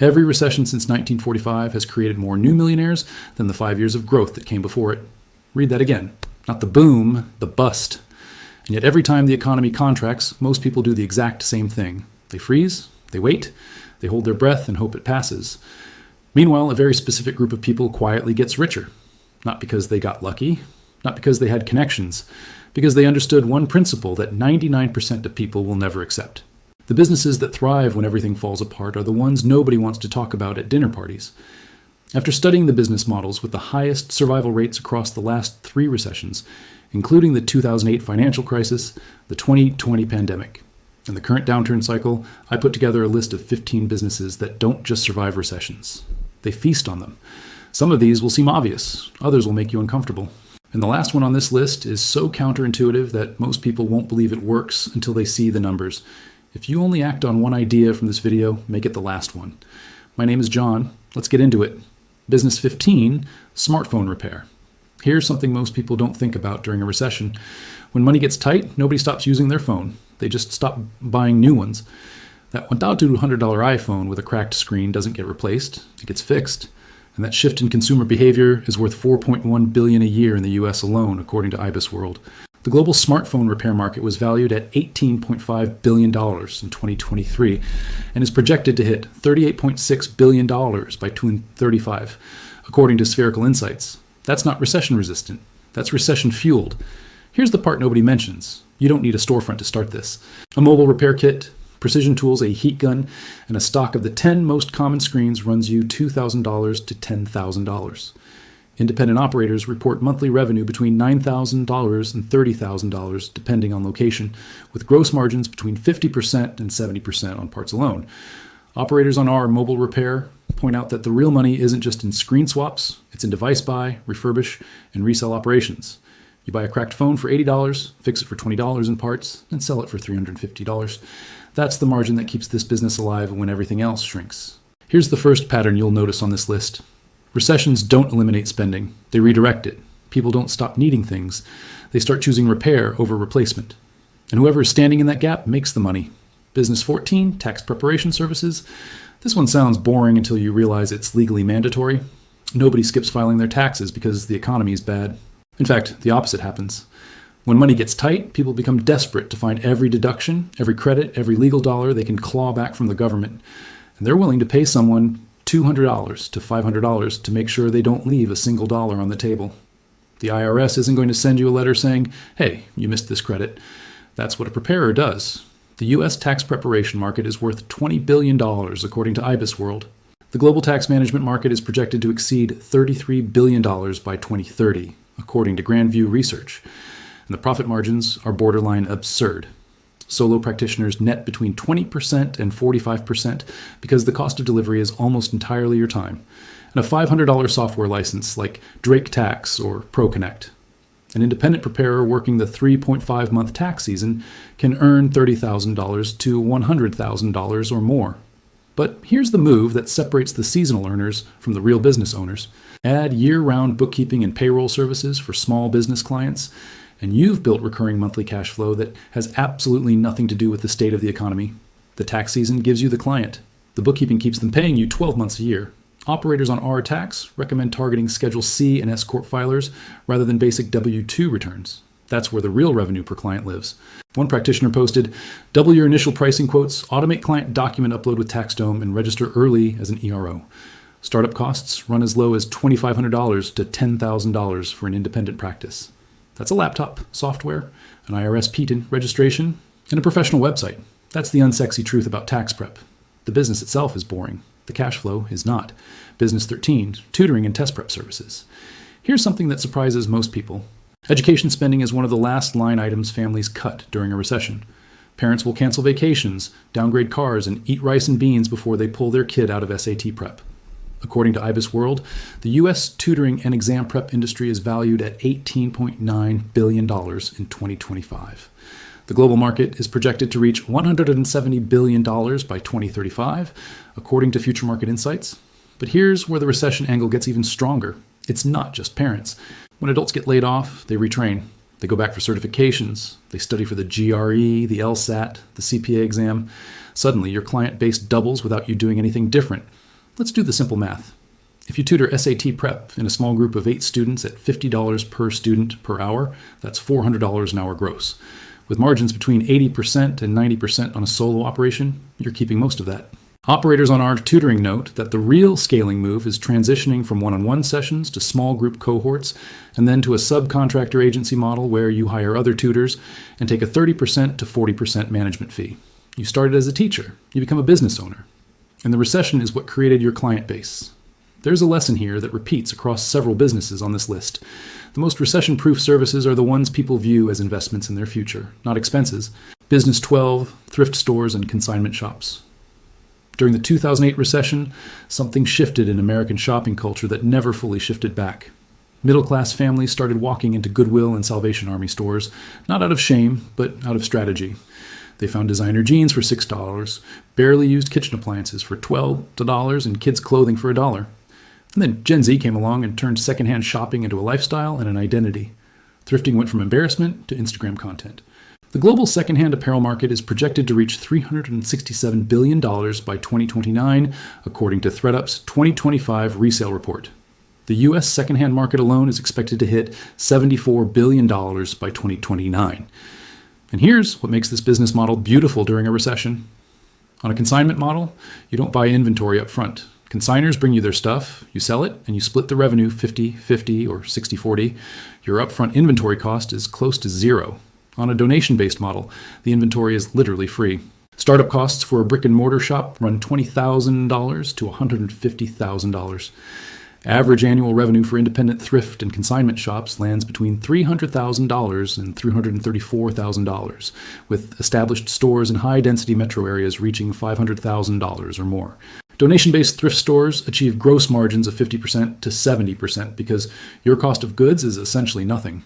Every recession since 1945 has created more new millionaires than the 5 years of growth that came before it. Read that again. Not the boom, the bust. And yet every time the economy contracts, most people do the exact same thing. They freeze, they wait, they hold their breath and hope it passes. Meanwhile, a very specific group of people quietly gets richer. Not because they got lucky, not because they had connections, because they understood one principle that 99% of people will never accept. The businesses that thrive when everything falls apart are the ones nobody wants to talk about at dinner parties. After studying the business models with the highest survival rates across the last 3 recessions, including the 2008 financial crisis, the 2020 pandemic, and the current downturn cycle, I put together a list of 15 businesses that don't just survive recessions. They feast on them. Some of these will seem obvious, others will make you uncomfortable. And the last one on this list is so counterintuitive that most people won't believe it works until they see the numbers. If you only act on one idea from this video, make it the last one. My name is John. Let's get into it. Business 15, smartphone repair. Here's something most people don't think about during a recession. When money gets tight, nobody stops using their phone. They just stop buying new ones. That $1,200 iPhone with a cracked screen doesn't get replaced. It gets fixed. And that shift in consumer behavior is worth $4.1 billion a year in the US alone, according to IBISWorld. The global smartphone repair market was valued at $18.5 billion in 2023 and is projected to hit $38.6 billion by 2035, according to Spherical Insights. That's not recession resistant. That's recession fueled. Here's the part nobody mentions. You don't need a storefront to start this. A mobile repair kit, precision tools, a heat gun, and a stock of the 10 most common screens runs you $2,000 to $10,000. Independent operators report monthly revenue between $9,000 and $30,000 depending on location, with gross margins between 50% and 70% on parts alone. Operators on our mobile repair point out that the real money isn't just in screen swaps, it's in device buy, refurbish, and resell operations. You buy a cracked phone for $80, fix it for $20 in parts, and sell it for $350. That's the margin that keeps this business alive when everything else shrinks. Here's the first pattern you'll notice on this list. Recessions don't eliminate spending, they redirect it. People don't stop needing things. They start choosing repair over replacement. And whoever is standing in that gap makes the money. Business 14, tax preparation services. This one sounds boring until you realize it's legally mandatory. Nobody skips filing their taxes because the economy is bad. In fact, the opposite happens. When money gets tight, people become desperate to find every deduction, every credit, every legal dollar they can claw back from the government. And they're willing to pay someone $200 to $500 to make sure they don't leave a single dollar on the table. The IRS isn't going to send you a letter saying, hey, you missed this credit. That's what a preparer does. The U.S. tax preparation market is worth $20 billion, according to IBISWorld. The global tax management market is projected to exceed $33 billion by 2030, according to Grandview Research. And the profit margins are borderline absurd. Solo practitioners net between 20% and 45% because the cost of delivery is almost entirely your time. And a $500 software license like Drake Tax or ProConnect. An independent preparer working the 3.5-month tax season can earn $30,000 to $100,000 or more. But here's the move that separates the seasonal earners from the real business owners. Add year-round bookkeeping and payroll services for small business clients, and you've built recurring monthly cash flow that has absolutely nothing to do with the state of the economy. The tax season gives you the client. The bookkeeping keeps them paying you 12 months a year. Operators on our tax recommend targeting Schedule C and S Corp filers rather than basic W-2 returns. That's where the real revenue per client lives. One practitioner posted, double your initial pricing quotes, automate client document upload with TaxDome, and register early as an ERO. Startup costs run as low as $2,500 to $10,000 for an independent practice. That's a laptop, software, an IRS PTIN registration, and a professional website. That's the unsexy truth about tax prep. The business itself is boring. The cash flow is not. Business 13, tutoring and test prep services. Here's something that surprises most people. Education spending is one of the last line items families cut during a recession. Parents will cancel vacations, downgrade cars, and eat rice and beans before they pull their kid out of SAT prep. According to IBISWorld, the U.S. tutoring and exam prep industry is valued at $18.9 billion in 2025. The global market is projected to reach $170 billion by 2035, according to Future Market Insights. But here's where the recession angle gets even stronger. It's not just parents. When adults get laid off, they retrain. They go back for certifications. They study for the GRE, the LSAT, the CPA exam. Suddenly, your client base doubles without you doing anything different. Let's do the simple math. If you tutor SAT prep in a small group of 8 students at $50 per student per hour, that's $400 an hour gross. With margins between 80% and 90% on a solo operation, you're keeping most of that. Operators on our tutoring note that the real scaling move is transitioning from one-on-one sessions to small group cohorts, and then to a subcontractor agency model where you hire other tutors and take a 30% to 40% management fee. You started as a teacher, you become a business owner. And the recession is what created your client base. There's a lesson here that repeats across several businesses on this list. The most recession-proof services are the ones people view as investments in their future, not expenses. Business 12, thrift stores, and consignment shops. During the 2008 recession, something shifted in American shopping culture that never fully shifted back. Middle-class families started walking into Goodwill and Salvation Army stores, not out of shame, but out of strategy. They found designer jeans for $6, barely used kitchen appliances for $12, and kids' clothing for $1. And then Gen Z came along and turned secondhand shopping into a lifestyle and an identity. Thrifting went from embarrassment to Instagram content. The global secondhand apparel market is projected to reach $367 billion by 2029, according to ThredUp's 2025 resale report. The U.S. secondhand market alone is expected to hit $74 billion by 2029. And here's what makes this business model beautiful during a recession. On a consignment model, you don't buy inventory up front. Consigners bring you their stuff, you sell it, and you split the revenue 50-50 or 60-40. Your upfront inventory cost is close to zero. On a donation-based model, the inventory is literally free. Startup costs for a brick-and-mortar shop run $20,000 to $150,000. Average annual revenue for independent thrift and consignment shops lands between $300,000 and $334,000, with established stores in high-density metro areas reaching $500,000 or more. Donation-based thrift stores achieve gross margins of 50% to 70% because your cost of goods is essentially nothing.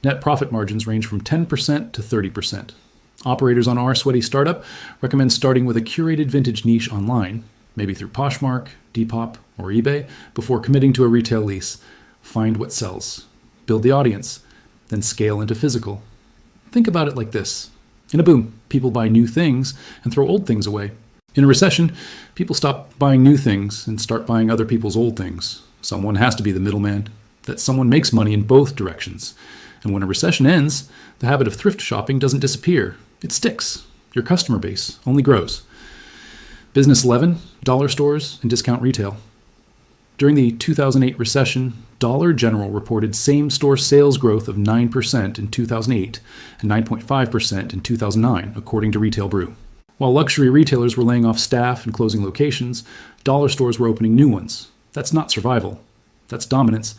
Net profit margins range from 10% to 30%. Operators on our sweaty startup recommend starting with a curated vintage niche online, maybe through Poshmark, Depop, or eBay, before committing to a retail lease. Find what sells. Build the audience. Then scale into physical. Think about it like this. In a boom, people buy new things and throw old things away. In a recession, people stop buying new things and start buying other people's old things. Someone has to be the middleman. That someone makes money in both directions. And when a recession ends, the habit of thrift shopping doesn't disappear. It sticks. Your customer base only grows. Business 11, dollar stores and discount retail. During the 2008 recession, Dollar General reported same-store sales growth of 9% in 2008 and 9.5% in 2009, according to Retail Brew. While luxury retailers were laying off staff and closing locations, dollar stores were opening new ones. That's not survival. That's dominance.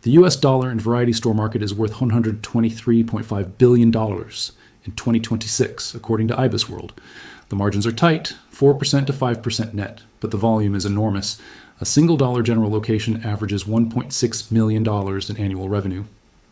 The U.S. dollar and variety store market is worth $123.5 billion in 2026, according to IBIS World. The margins are tight, 4% to 5% net, but the volume is enormous. A single Dollar General location averages $1.6 million in annual revenue.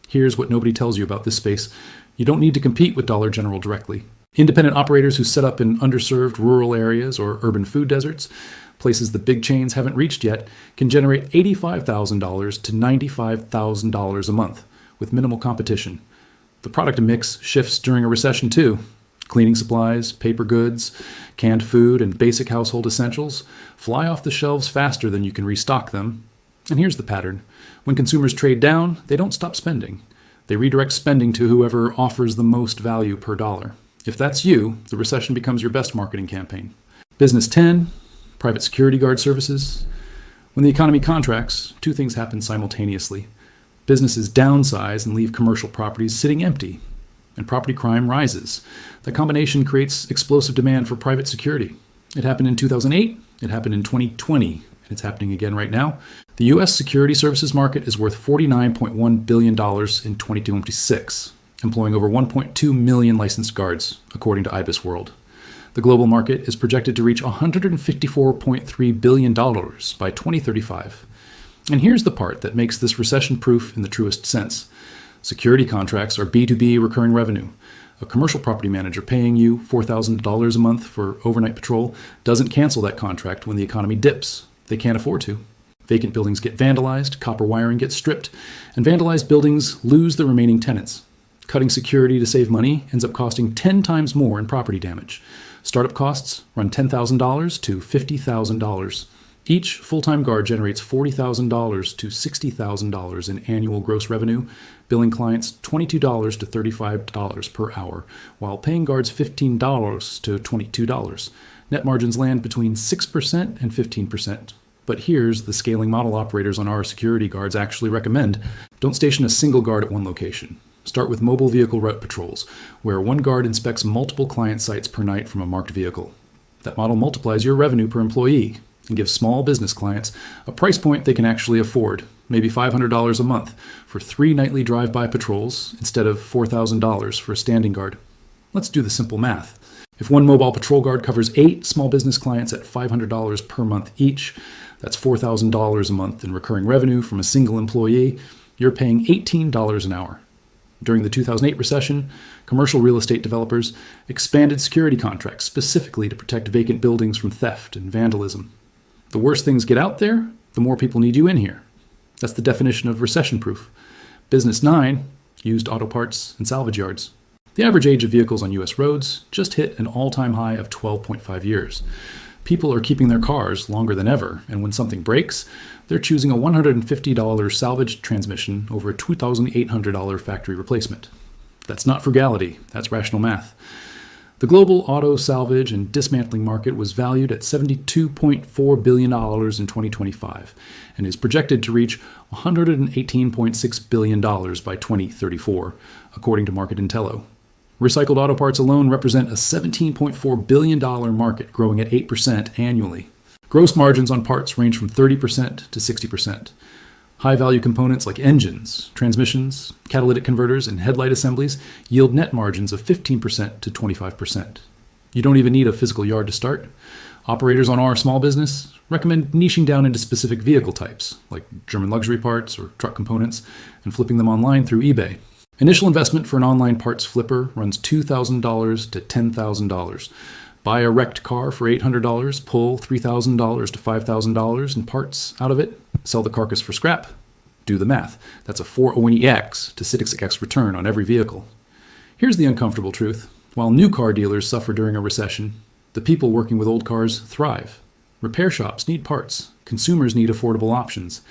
Here's what nobody tells you about this space. You don't need to compete with Dollar General directly. Independent operators who set up in underserved rural areas or urban food deserts, places the big chains haven't reached yet, can generate $85,000 to $95,000 a month with minimal competition. The product mix shifts during a recession too. Cleaning supplies, paper goods, canned food, and basic household essentials fly off the shelves faster than you can restock them. And here's the pattern. When consumers trade down, they don't stop spending. They redirect spending to whoever offers the most value per dollar. If that's you, the recession becomes your best marketing campaign. Business 10, private security guard services. When the economy contracts, two things happen simultaneously. Businesses downsize and leave commercial properties sitting empty, and property crime rises. The combination creates explosive demand for private security. It happened in 2008, it happened in 2020, and it's happening again right now. The U.S. security services market is worth $49.1 billion in 2026. Employing over 1.2 million licensed guards, according to IBIS World. The global market is projected to reach $154.3 billion by 2035. And here's the part that makes this recession-proof in the truest sense. Security contracts are B2B recurring revenue. A commercial property manager paying you $4,000 a month for overnight patrol doesn't cancel that contract when the economy dips. They can't afford to. Vacant buildings get vandalized, copper wiring gets stripped, and vandalized buildings lose the remaining tenants. Cutting security to save money ends up costing 10 times more in property damage. Startup costs run $10,000 to $50,000. Each full-time guard generates $40,000 to $60,000 in annual gross revenue, billing clients $22 to $35 per hour, while paying guards $15 to $22. Net margins land between 6% and 15%. But here's the scaling model operators on our security guards actually recommend. Don't station a single guard at one location. Start with mobile vehicle route patrols, where one guard inspects multiple client sites per night from a marked vehicle. That model multiplies your revenue per employee and gives small business clients a price point they can actually afford, maybe $500 a month for 3 nightly drive-by patrols instead of $4,000 for a standing guard. Let's do the simple math. If one mobile patrol guard covers 8 small business clients at $500 per month each, that's $4,000 a month in recurring revenue from a single employee. You're paying $18 an hour. During the 2008 recession, commercial real estate developers expanded security contracts specifically to protect vacant buildings from theft and vandalism. The worse things get out there, the more people need you in here. That's the definition of recession-proof. Business 9 used auto parts and salvage yards. The average age of vehicles on U.S. roads just hit an all-time high of 12.5 years. People are keeping their cars longer than ever, and when something breaks, they're choosing a $150 salvage transmission over a $2,800 factory replacement. That's not frugality, that's rational math. The global auto salvage and dismantling market was valued at $72.4 billion in 2025 and is projected to reach $118.6 billion by 2034, according to Market Intello. Recycled auto parts alone represent a $17.4 billion market, growing at 8% annually. Gross margins on parts range from 30% to 60%. High-value components like engines, transmissions, catalytic converters, and headlight assemblies yield net margins of 15% to 25%. You don't even need a physical yard to start. Operators on our small business recommend niching down into specific vehicle types, like German luxury parts or truck components, and flipping them online through eBay. Initial investment for an online parts flipper runs $2,000 to $10,000. Buy a wrecked car for $800, pull $3,000 to $5,000 in parts out of it, sell the carcass for scrap. Do the math. That's a 4x to 6x return on every vehicle. Here's the uncomfortable truth. While new car dealers suffer during a recession, the people working with old cars thrive. Repair shops need parts, consumers need affordable options,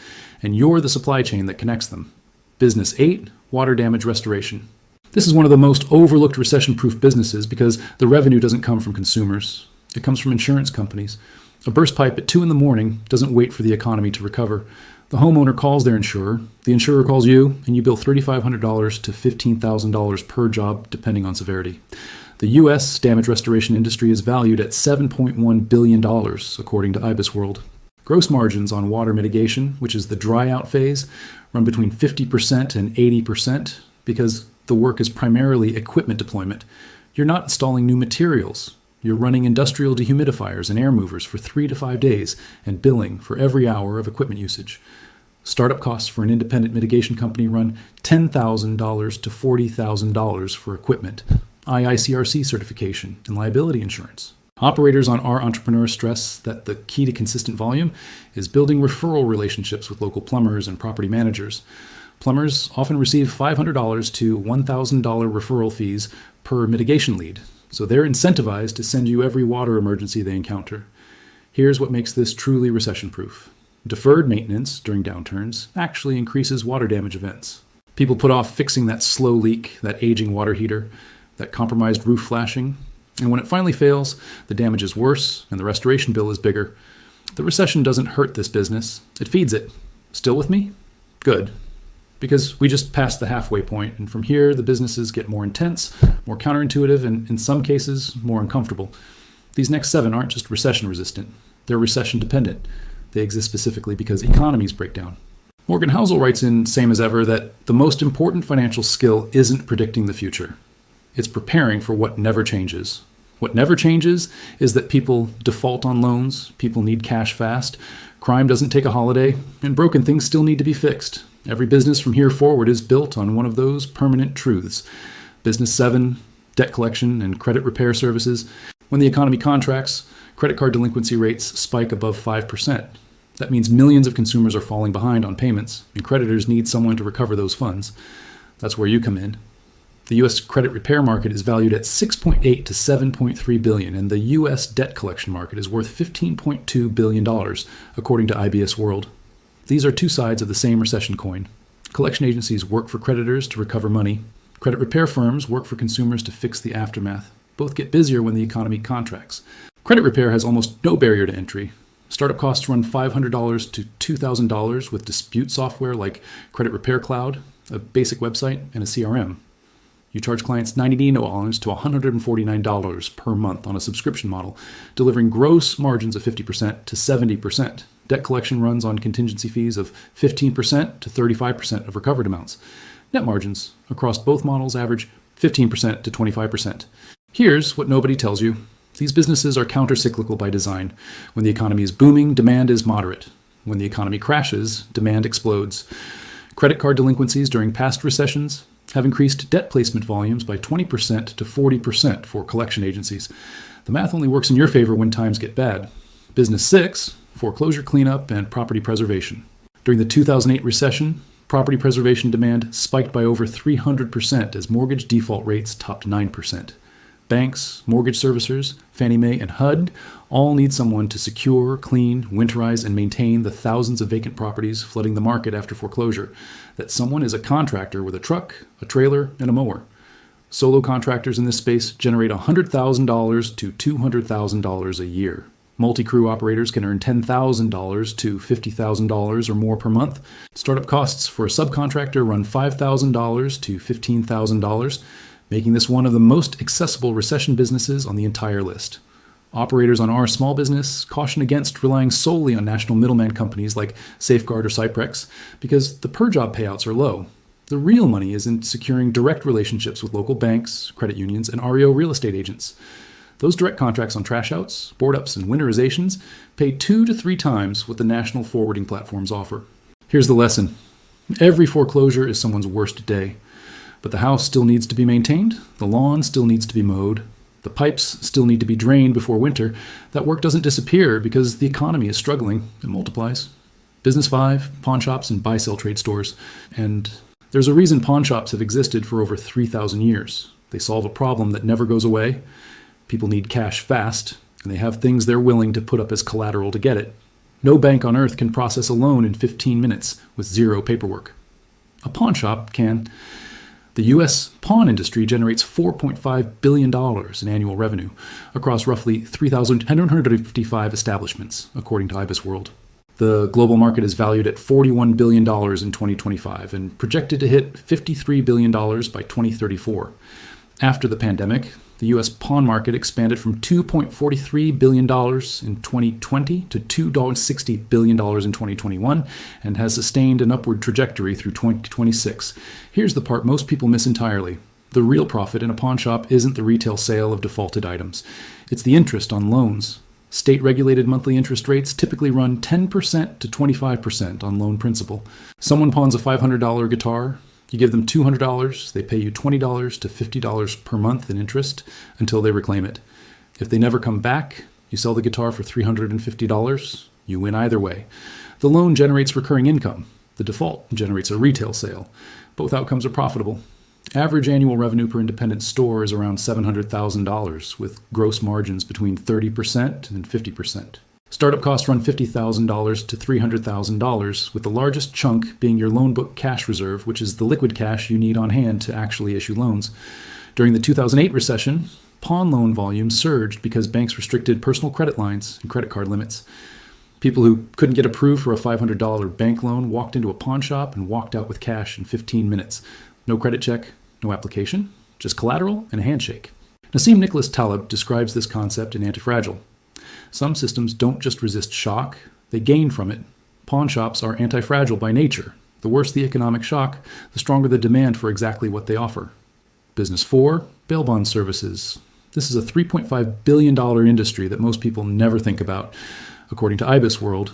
and you're the supply chain that connects them. Business 8, water damage restoration. This is one of the most overlooked recession-proof businesses because the revenue doesn't come from consumers. It comes from insurance companies. A burst pipe at 2 a.m. doesn't wait for the economy to recover. The homeowner calls their insurer, the insurer calls you, and you bill $3,500 to $15,000 per job, depending on severity. The U.S. damage restoration industry is valued at $7.1 billion, according to IBISWorld. Gross margins on water mitigation, which is the dry out phase, run between 50% and 80% because the work is primarily equipment deployment. You're not installing new materials. You're running industrial dehumidifiers and air movers for 3 to 5 days and billing for every hour of equipment usage. Startup costs for an independent mitigation company run $10,000 to $40,000 for equipment, IICRC certification, and liability insurance. Operators on our entrepreneurs stress that the key to consistent volume is building referral relationships with local plumbers and property managers. Plumbers often receive $500 to $1,000 referral fees per mitigation lead, so they're incentivized to send you every water emergency they encounter. Here's what makes this truly recession-proof. Deferred maintenance during downturns actually increases water damage events. People put off fixing that slow leak, that aging water heater, that compromised roof flashing, and when it finally fails, the damage is worse and the restoration bill is bigger. The recession doesn't hurt this business, it feeds it. Still with me? Good. Because we just passed the halfway point, and from here the businesses get more intense, more counterintuitive, and in some cases, more uncomfortable. These next 7 aren't just recession resistant, they're recession dependent. They exist specifically because economies break down. Morgan Housel writes in Same as Ever that the most important financial skill isn't predicting the future. It's preparing for what never changes. What never changes is that people default on loans, people need cash fast, crime doesn't take a holiday, and broken things still need to be fixed. Every business from here forward is built on one of those permanent truths. Business 7, debt collection and credit repair services. When the economy contracts, credit card delinquency rates spike above 5%. That means millions of consumers are falling behind on payments, and creditors need someone to recover those funds. That's where you come in. The U.S. credit repair market is valued at $6.8 to $7.3 billion, and the U.S. debt collection market is worth $15.2 billion, according to IBS World. These are two sides of the same recession coin. Collection agencies work for creditors to recover money. Credit repair firms work for consumers to fix the aftermath. Both get busier when the economy contracts. Credit repair has almost no barrier to entry. Startup costs run $500 to $2,000 with dispute software like Credit Repair Cloud, a basic website, and a CRM. You charge clients $99 to $149 per month on a subscription model, delivering gross margins of 50% to 70%. Debt collection runs on contingency fees of 15% to 35% of recovered amounts. Net margins across both models average 15% to 25%. Here's what nobody tells you. These businesses are counter-cyclical by design. When the economy is booming, demand is moderate. When the economy crashes, demand explodes. Credit card delinquencies during past recessions have increased debt placement volumes by 20% to 40% for collection agencies. The math only works in your favor when times get bad. Business 6, foreclosure cleanup and property preservation. During the 2008 recession, property preservation demand spiked by over 300% as mortgage default rates topped 9%. Banks, mortgage servicers, Fannie Mae, and HUD all need someone to secure, clean, winterize, and maintain the thousands of vacant properties flooding the market after foreclosure. That someone is a contractor with a truck, a trailer, and a mower. Solo contractors in this space generate $100,000 to $200,000 a year. Multi-crew operators can earn $10,000 to $50,000 or more per month. Startup costs for a subcontractor run $5,000 to $15,000. Making this one of the most accessible recession businesses on the entire list. Operators on our small business caution against relying solely on national middleman companies like Safeguard or Cyprex because the per-job payouts are low. The real money is in securing direct relationships with local banks, credit unions, and REO real estate agents. Those direct contracts on trash outs, board ups, and winterizations pay 2 to 3 times what the national forwarding platforms offer. Here's the lesson. Every foreclosure is someone's worst day. But the house still needs to be maintained, the lawn still needs to be mowed, the pipes still need to be drained before winter. That work doesn't disappear because the economy is struggling. It multiplies. Business 5, pawn shops and buy-sell trade stores. And there's a reason pawn shops have existed for over 3,000 years. They solve a problem that never goes away. People need cash fast, and they have things they're willing to put up as collateral to get it. No bank on earth can process a loan in 15 minutes with zero paperwork. A pawn shop can. The U.S. pawn industry generates $4.5 billion in annual revenue across roughly 3,155 establishments, according to IBIS World. The global market is valued at $41 billion in 2025 and projected to hit $53 billion by 2034. After the pandemic, the U.S. pawn market expanded from $2.43 billion in 2020 to $2.60 billion in 2021 and has sustained an upward trajectory through 2026. Here's the part most people miss entirely. The real profit in a pawn shop isn't the retail sale of defaulted items. It's the interest on loans. State-regulated monthly interest rates typically run 10% to 25% on loan principal. Someone pawns a $500 guitar. You give them $200, they pay you $20 to $50 per month in interest until they reclaim it. If they never come back, you sell the guitar for $350, you win either way. The loan generates recurring income. The default generates a retail sale. Both outcomes are profitable. Average annual revenue per independent store is around $700,000, with gross margins between 30% and 50%. Startup costs run $50,000 to $300,000, with the largest chunk being your loan book cash reserve, which is the liquid cash you need on hand to actually issue loans. During the 2008 recession, pawn loan volume surged because banks restricted personal credit lines and credit card limits. People who couldn't get approved for a $500 bank loan walked into a pawn shop and walked out with cash in 15 minutes. No credit check, no application, just collateral and a handshake. Nassim Nicholas Taleb describes this concept in Antifragile. Some systems don't just resist shock, they gain from it. Pawn shops are anti-fragile by nature. The worse the economic shock, the stronger the demand for exactly what they offer. Business 4, bail bond services. This is a $3.5 billion industry that most people never think about, according to IBIS World.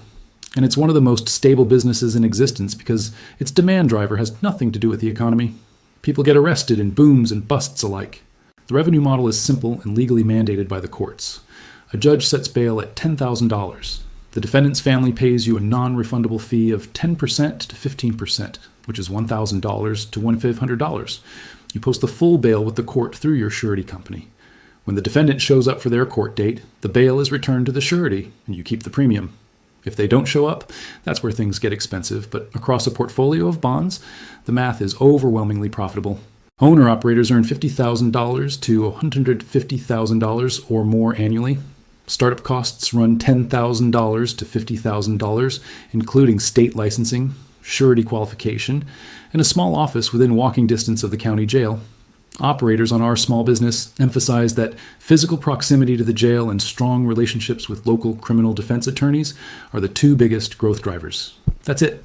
And it's one of the most stable businesses in existence because its demand driver has nothing to do with the economy. People get arrested in booms and busts alike. The revenue model is simple and legally mandated by the courts. A judge sets bail at $10,000. The defendant's family pays you a non-refundable fee of 10% to 15%, which is $1,000 to $1,500. You post the full bail with the court through your surety company. When the defendant shows up for their court date, the bail is returned to the surety, and you keep the premium. If they don't show up, that's where things get expensive, but across a portfolio of bonds, the math is overwhelmingly profitable. Owner-operators earn $50,000 to $150,000 or more annually. Startup costs run $10,000 to $50,000, including state licensing, surety qualification, and a small office within walking distance of the county jail. Operators on our small business emphasize that physical proximity to the jail and strong relationships with local criminal defense attorneys are the two biggest growth drivers. That's it.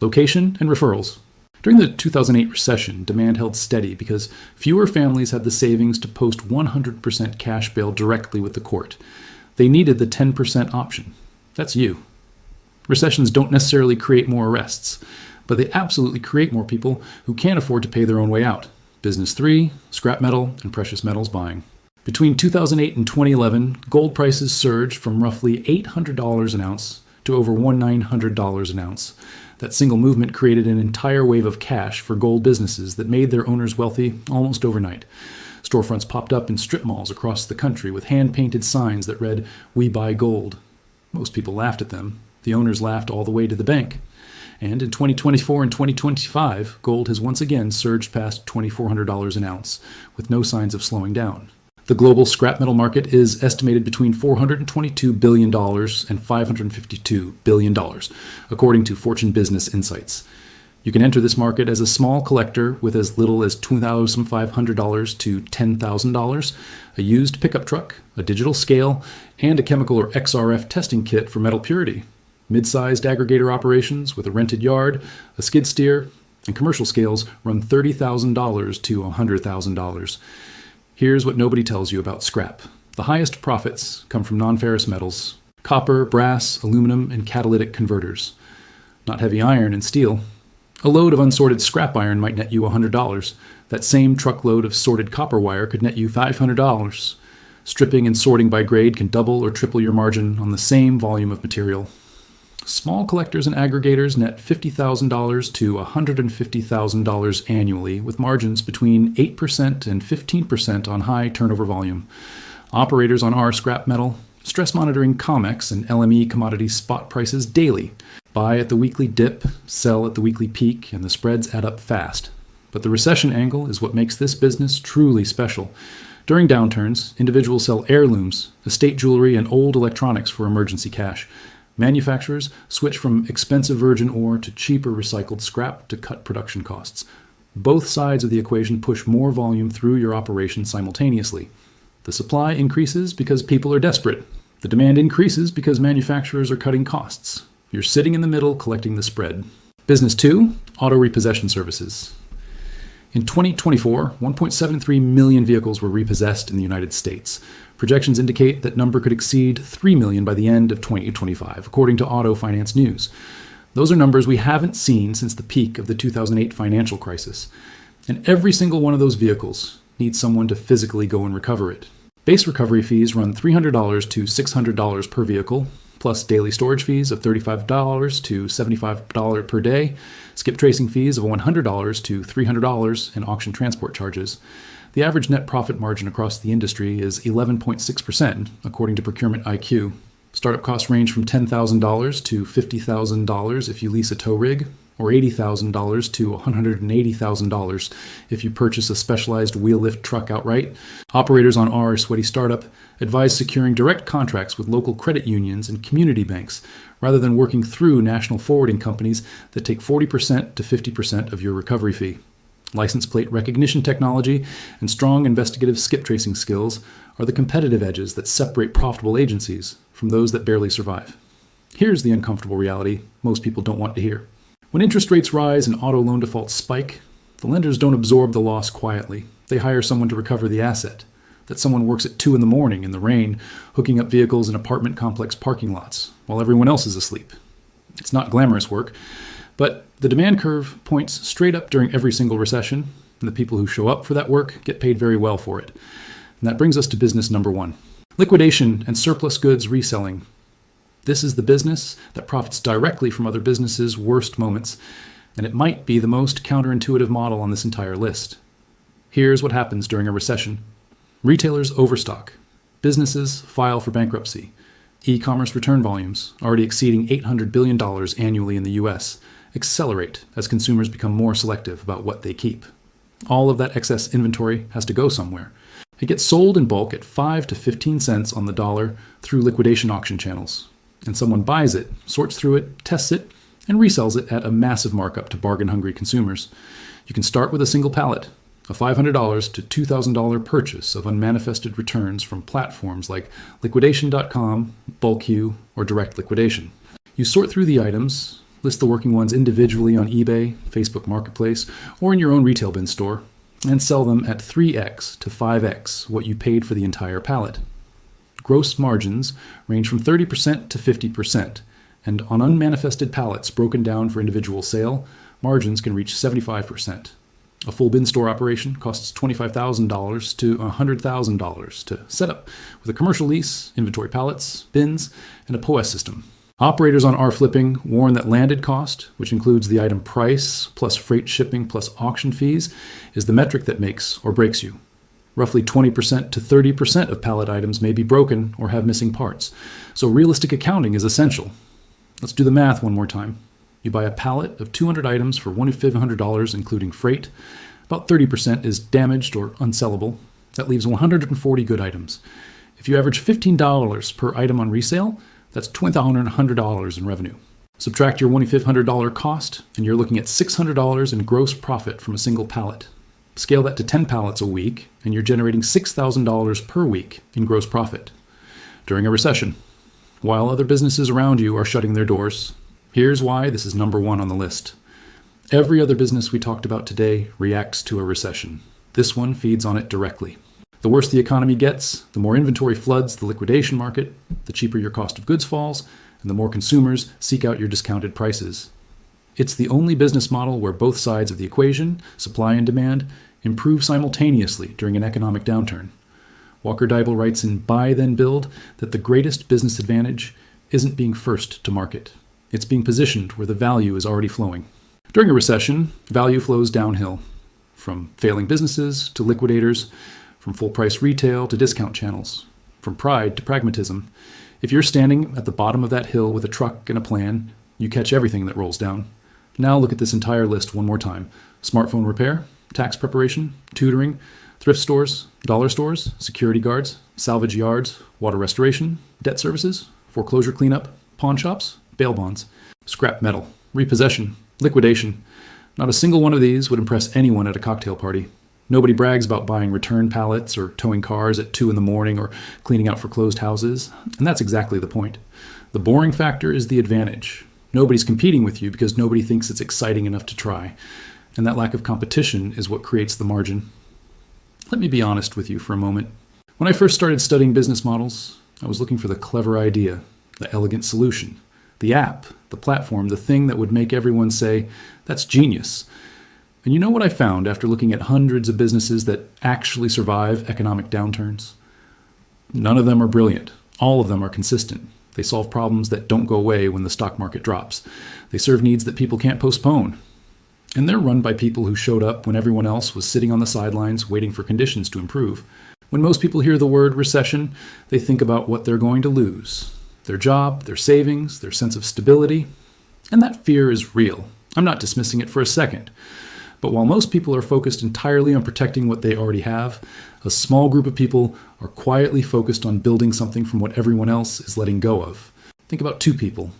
Location and referrals. During the 2008 recession, demand held steady because fewer families had the savings to post 100% cash bail directly with the court. They needed the 10% option. That's you. Recessions don't necessarily create more arrests, but they absolutely create more people who can't afford to pay their own way out. Business 3, scrap metal, and precious metals buying. Between 2008 and 2011, gold prices surged from roughly $800 an ounce to over $1,900 an ounce. That single movement created an entire wave of cash for gold businesses that made their owners wealthy almost overnight. Storefronts popped up in strip malls across the country with hand-painted signs that read, "We buy gold." Most people laughed at them. The owners laughed all the way to the bank. And in 2024 and 2025, gold has once again surged past $2,400 an ounce, with no signs of slowing down. The global scrap metal market is estimated between $422 billion and $552 billion, according to Fortune Business Insights. You can enter this market as a small collector with as little as $2,500 to $10,000, a used pickup truck, a digital scale, and a chemical or XRF testing kit for metal purity. Mid-sized aggregator operations with a rented yard, a skid steer, and commercial scales run $30,000 to $100,000. Here's what nobody tells you about scrap. The highest profits come from non-ferrous metals: copper, brass, aluminum, and catalytic converters. Not heavy iron and steel. A load of unsorted scrap iron might net you $100. That same truckload of sorted copper wire could net you $500. Stripping and sorting by grade can double or triple your margin on the same volume of material. Small collectors and aggregators net $50,000 to $150,000 annually, with margins between 8% and 15% on high turnover volume. Operators on our scrap metal stress monitoring COMEX and LME commodity spot prices daily. Buy at the weekly dip, sell at the weekly peak, and the spreads add up fast. But the recession angle is what makes this business truly special. During downturns, individuals sell heirlooms, estate jewelry, and old electronics for emergency cash. Manufacturers switch from expensive virgin ore to cheaper recycled scrap to cut production costs. Both sides of the equation push more volume through your operation simultaneously. The supply increases because people are desperate. The demand increases because manufacturers are cutting costs. You're sitting in the middle collecting the spread. Business 2, auto repossession services. In 2024, 1.73 million vehicles were repossessed in the United States. Projections indicate that number could exceed 3 million by the end of 2025, according to Auto Finance News. Those are numbers we haven't seen since the peak of the 2008 financial crisis. And every single one of those vehicles needs someone to physically go and recover it. Base recovery fees run $300 to $600 per vehicle, plus daily storage fees of $35 to $75 per day, skip tracing fees of $100 to $300, and auction transport charges. The average net profit margin across the industry is 11.6%, according to Procurement IQ. Startup costs range from $10,000 to $50,000 if you lease a tow rig, or $80,000 to $180,000 if you purchase a specialized wheel lift truck outright. Operators on our Sweaty Startup advise securing direct contracts with local credit unions and community banks, rather than working through national forwarding companies that take 40% to 50% of your recovery fee. License plate recognition technology and strong investigative skip tracing skills are the competitive edges that separate profitable agencies from those that barely survive. Here's the uncomfortable reality most people don't want to hear. When interest rates rise and auto loan defaults spike, the lenders don't absorb the loss quietly. They hire someone to recover the asset. That someone works at 2 a.m. in the rain, hooking up vehicles in apartment complex parking lots while everyone else is asleep. It's not glamorous work, but the demand curve points straight up during every single recession, and the people who show up for that work get paid very well for it. And that brings us to business number 1. Liquidation and surplus goods reselling. This is the business that profits directly from other businesses' worst moments, and it might be the most counterintuitive model on this entire list. Here's what happens during a recession. Retailers overstock. Businesses file for bankruptcy. E-commerce return volumes, already exceeding $800 billion annually in the US, accelerate as consumers become more selective about what they keep. All of that excess inventory has to go somewhere. It gets sold in bulk at 5 to 15 cents on the dollar through liquidation auction channels. And someone buys it, sorts through it, tests it, and resells it at a massive markup to bargain-hungry consumers. You can start with a single pallet, a $500 to $2,000 purchase of unmanifested returns from platforms like Liquidation.com, BulkU, or Direct Liquidation. You sort through the items, list the working ones individually on eBay, Facebook Marketplace, or in your own retail bin store, and sell them at 3x to 5x what you paid for the entire pallet. Gross margins range from 30% to 50%, and on unmanifested pallets broken down for individual sale, margins can reach 75%. A full bin store operation costs $25,000 to $100,000 to set up with a commercial lease, inventory pallets, bins, and a POS system. Operators on R-flipping warn that landed cost, which includes the item price plus freight shipping plus auction fees, is the metric that makes or breaks you. Roughly 20% to 30% of pallet items may be broken or have missing parts, so realistic accounting is essential. Let's do the math one more time. You buy a pallet of 200 items for $1,500, including freight. About 30% is damaged or unsellable. That leaves 140 good items. If you average $15 per item on resale, that's $2,100 in revenue. Subtract your $2,500 cost, and you're looking at $600 in gross profit from a single pallet. Scale that to 10 pallets a week, and you're generating $6,000 per week in gross profit. During a recession, while other businesses around you are shutting their doors, here's why this is number one on the list. Every other business we talked about today reacts to a recession. This one feeds on it directly. The worse the economy gets, the more inventory floods the liquidation market, the cheaper your cost of goods falls, and the more consumers seek out your discounted prices. It's the only business model where both sides of the equation, supply and demand, improve simultaneously during an economic downturn. Walker Deibel writes in Buy Then Build that the greatest business advantage isn't being first to market. It's being positioned where the value is already flowing. During a recession, value flows downhill, from failing businesses to liquidators, from full-price retail to discount channels, from pride to pragmatism. If you're standing at the bottom of that hill with a truck and a plan, you catch everything that rolls down. Now look at this entire list one more time. Smartphone repair, tax preparation, tutoring, thrift stores, dollar stores, security guards, salvage yards, water restoration, debt services, foreclosure cleanup, pawn shops, bail bonds, scrap metal, repossession, liquidation. Not a single one of these would impress anyone at a cocktail party. Nobody brags about buying return pallets or towing cars at 2 a.m. or cleaning out foreclosed houses. And that's exactly the point. The boring factor is the advantage. Nobody's competing with you because nobody thinks it's exciting enough to try. And that lack of competition is what creates the margin. Let me be honest with you for a moment. When I first started studying business models, I was looking for the clever idea, the elegant solution, the app, the platform, the thing that would make everyone say, that's genius. And you know what I found after looking at hundreds of businesses that actually survive economic downturns? None of them are brilliant. All of them are consistent. They solve problems that don't go away when the stock market drops. They serve needs that people can't postpone. And they're run by people who showed up when everyone else was sitting on the sidelines waiting for conditions to improve. When most people hear the word recession, they think about what they're going to lose. Their job, their savings, their sense of stability. And that fear is real. I'm not dismissing it for a second. But while most people are focused entirely on protecting what they already have, a small group of people are quietly focused on building something from what everyone else is letting go of. Think about two people.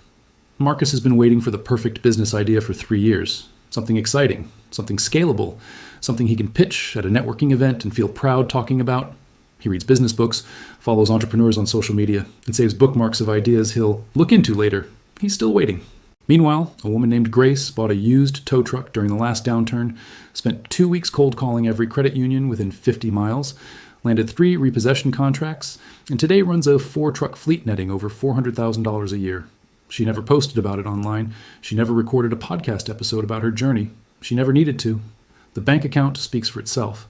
Marcus has been waiting for the perfect business idea for 3 years. Something exciting, something scalable, something he can pitch at a networking event and feel proud talking about. He reads business books, follows entrepreneurs on social media, and saves bookmarks of ideas he'll look into later. He's still waiting. Meanwhile, a woman named Grace bought a used tow truck during the last downturn, spent 2 weeks cold calling every credit union within 50 miles, landed 3 repossession contracts, and today runs a 4-truck fleet netting over $400,000 a year. She never posted about it online. She never recorded a podcast episode about her journey. She never needed to. The bank account speaks for itself.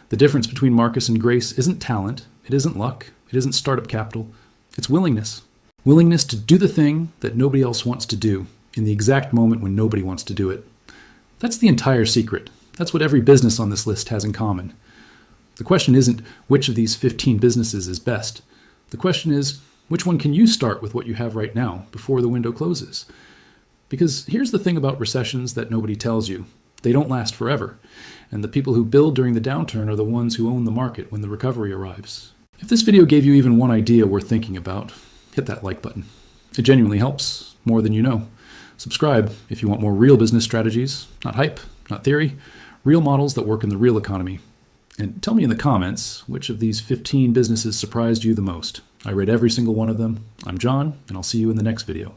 The difference between Marcus and Grace isn't talent. It isn't luck. It isn't startup capital. It's willingness. Willingness to do the thing that nobody else wants to do in the exact moment when nobody wants to do it. That's the entire secret. That's what every business on this list has in common. The question isn't which of these 15 businesses is best. The question is, which one can you start with what you have right now before the window closes? Because here's the thing about recessions that nobody tells you. They don't last forever. And the people who build during the downturn are the ones who own the market when the recovery arrives. If this video gave you even one idea worth thinking about, hit that like button. It genuinely helps, more than you know. Subscribe if you want more real business strategies, not hype, not theory, real models that work in the real economy. And tell me in the comments, which of these 15 businesses surprised you the most? I read every single one of them. I'm John, and I'll see you in the next video.